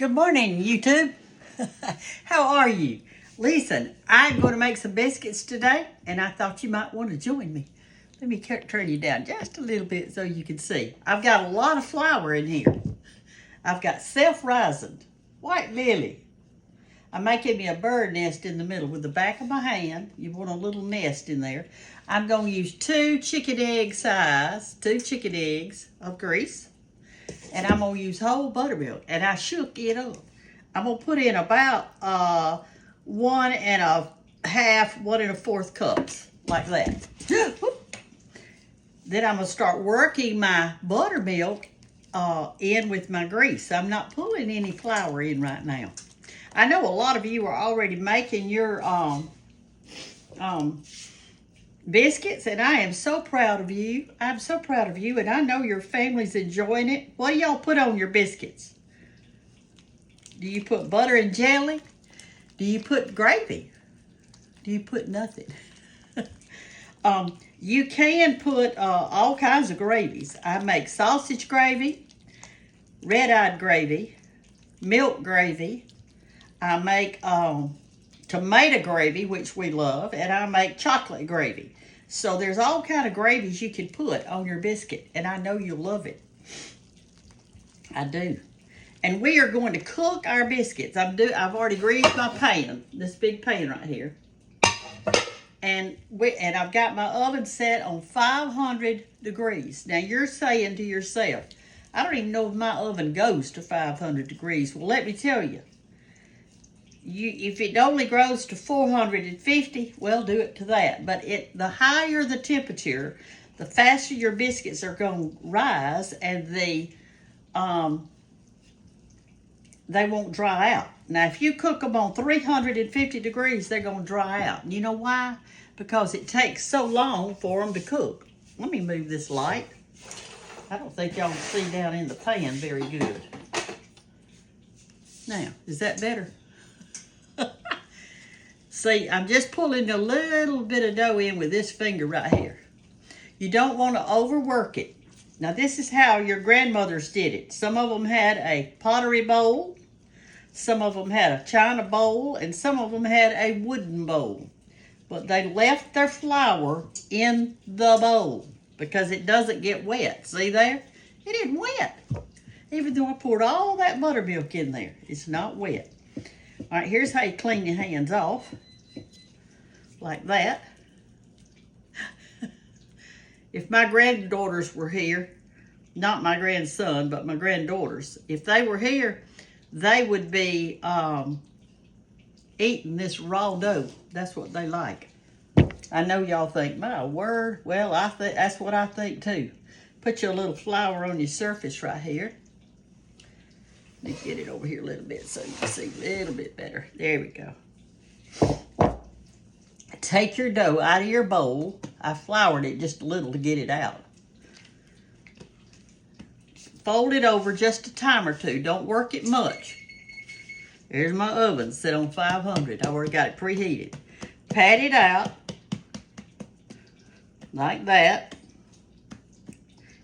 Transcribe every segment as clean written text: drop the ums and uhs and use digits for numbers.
Good morning, YouTube. How are you? Listen, I'm going to make some biscuits today, and I thought you might want to join me. Let me turn you down just a little bit so you can see. I've got a lot of flour in here. I've got self-rising, white lily. I'm making me a bird nest in the middle with the back of my hand. You want a little nest in there. I'm going to use two chicken eggs of grease. And I'm going to use whole buttermilk. And I shook it up. I'm going to put in about 1.25 cups, like that. Then I'm going to start working my buttermilk in with my grease. I'm not pulling any flour in right now. I know a lot of you are already making your biscuits, and I am so proud of you. I'm so proud of you, and I know your family's enjoying it. What do y'all put on your biscuits? Do you put butter and jelly? Do you put gravy? Do you put nothing? You can put all kinds of gravies. I make sausage gravy, red-eyed gravy, milk gravy. I make tomato gravy, which we love, and I make chocolate gravy. So there's all kind of gravies you can put on your biscuit, and I know you'll love it. I do. And we are going to cook our biscuits. I've already greased my pan, this big pan right here. And I've got my oven set on 500 degrees. Now you're saying to yourself, I don't even know if my oven goes to 500 degrees. Well, let me tell you. If it only grows to 450, well, do it to that. But the higher the temperature, the faster your biscuits are going to rise, and they won't dry out. Now, if you cook them on 350 degrees, they're going to dry out. And you know why? Because it takes so long for them to cook. Let me move this light. I don't think y'all can see down in the pan very good. Now, is that better? See, I'm just pulling a little bit of dough in with this finger right here. You don't want to overwork it. Now, this is how your grandmothers did it. Some of them had a pottery bowl. Some of them had a china bowl. And some of them had a wooden bowl. But they left their flour in the bowl because it doesn't get wet. See there? It isn't wet. Even though I poured all that buttermilk in there, it's not wet. All right, here's how you clean your hands off. Like that. If my granddaughters were here, not my grandson, but my granddaughters, if they were here, they would be eating this raw dough. That's what they like. I know y'all think, my word. Well, I think that's what I think too. Put your little flour on your surface right here. Let me get it over here a little bit so you can see a little bit better. There we go. Take your dough out of your bowl. I floured it just a little to get it out. Fold it over just a time or two. Don't work it much. There's my oven set on 500. I already got it preheated. Pat it out like that.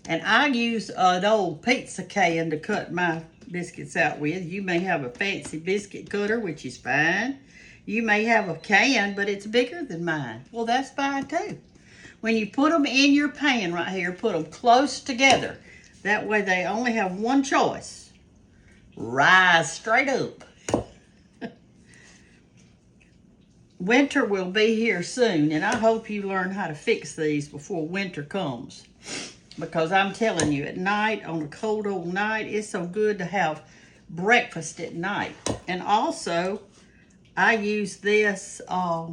And I use an old pizza can to cut my biscuits out with. You may have a fancy biscuit cutter, which is fine. You may have a can, but it's bigger than mine. Well, that's fine too. When you put them in your pan right here, put them close together. That way they only have one choice. Rise straight up. Winter will be here soon, and I hope you learn how to fix these before winter comes. Because I'm telling you, at night, on a cold old night, it's so good to have breakfast at night. And also, I use this, let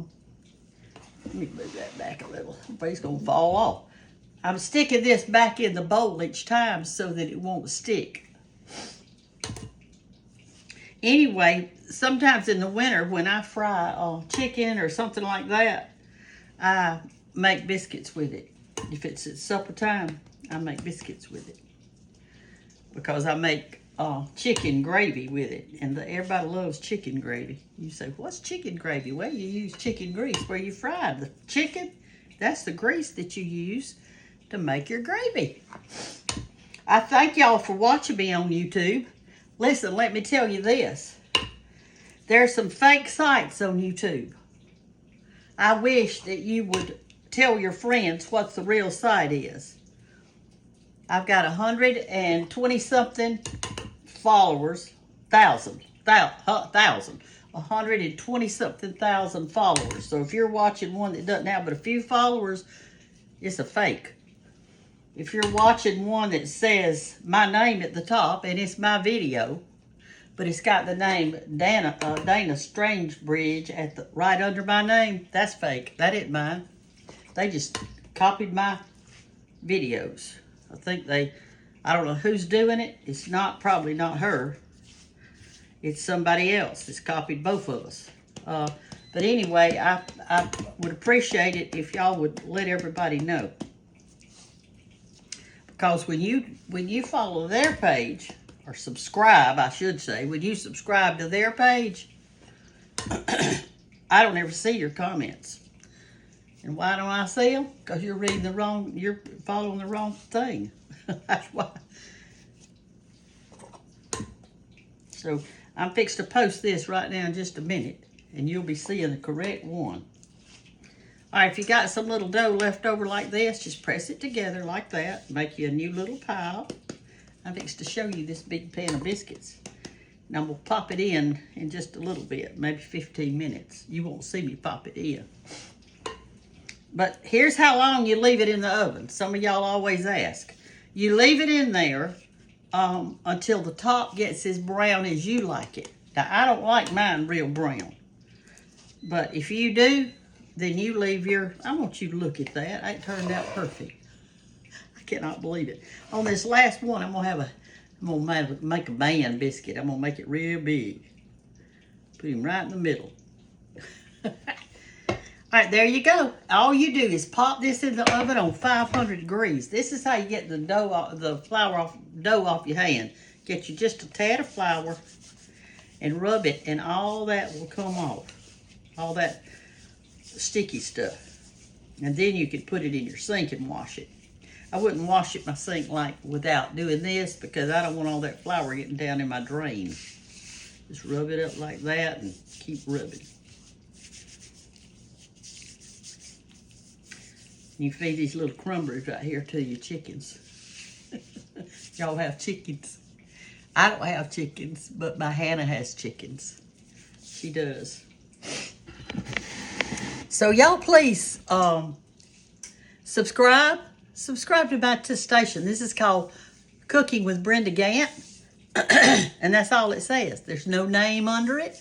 me move that back a little. It's going to fall off. I'm sticking this back in the bowl each time so that it won't stick. Anyway, sometimes in the winter when I fry chicken or something like that, I make biscuits with it. If it's at supper time, I make biscuits with it. Because I make chicken gravy with it. And everybody loves chicken gravy. You say, what's chicken gravy? Well, you use chicken grease where you fry the chicken. That's the grease that you use to make your gravy. I thank y'all for watching me on YouTube. Listen, let me tell you this. There's some fake sites on YouTube. I wish that you would tell your friends what the real site is. I've got 120 something followers, 120 something thousand followers. So if you're watching one that doesn't have but a few followers, it's a fake. If you're watching one that says my name at the top and it's my video, but it's got the name Dana Strangebridge right under my name, that's fake. That ain't mine. They just copied my videos. I think I don't know who's doing it. It's probably not her. It's somebody else that's copied both of us. But anyway, I would appreciate it if y'all would let everybody know. Because when you follow their page, or subscribe, I should say, when you subscribe to their page, I don't ever see your comments. And why don't I see them? Because you're following the wrong thing. That's why. So I'm fixed to post this right now in just a minute, and you'll be seeing the correct one. All right, if you got some little dough left over like this, just press it together like that. Make you a new little pile. I'm fixed to show you this big pan of biscuits. And I'm going to pop it in just a little bit, maybe 15 minutes. You won't see me pop it in. But here's how long you leave it in the oven. Some of y'all always ask. You leave it in there until the top gets as brown as you like it. Now, I don't like mine real brown. But if you do, then you leave I want you to look at that. It turned out perfect. I cannot believe it. On this last one, I'm gonna make a band biscuit. I'm gonna make it real big. Put him right in the middle. All right, there you go. All you do is pop this in the oven on 500 degrees. This is how you get the dough off your hand. Get you just a tad of flour and rub it, and all that will come off. All that sticky stuff. And then you can put it in your sink and wash it. I wouldn't wash it in my sink without doing this, because I don't want all that flour getting down in my drain. Just rub it up like that and keep rubbing. You feed these little crumblers right here to your chickens. Y'all have chickens. I don't have chickens, but my Hannah has chickens. She does. So y'all please subscribe. Subscribe to my station. This is called Cooking with Brenda Gant. And that's all it says. There's no name under it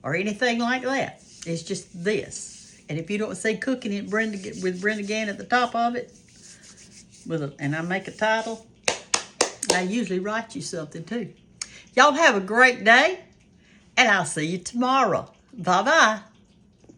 or anything like that. It's just this. And if you don't say Cooking with Brenda Gant at the top of it, and I make a title, I usually write you something too. Y'all have a great day, and I'll see you tomorrow. Bye-bye.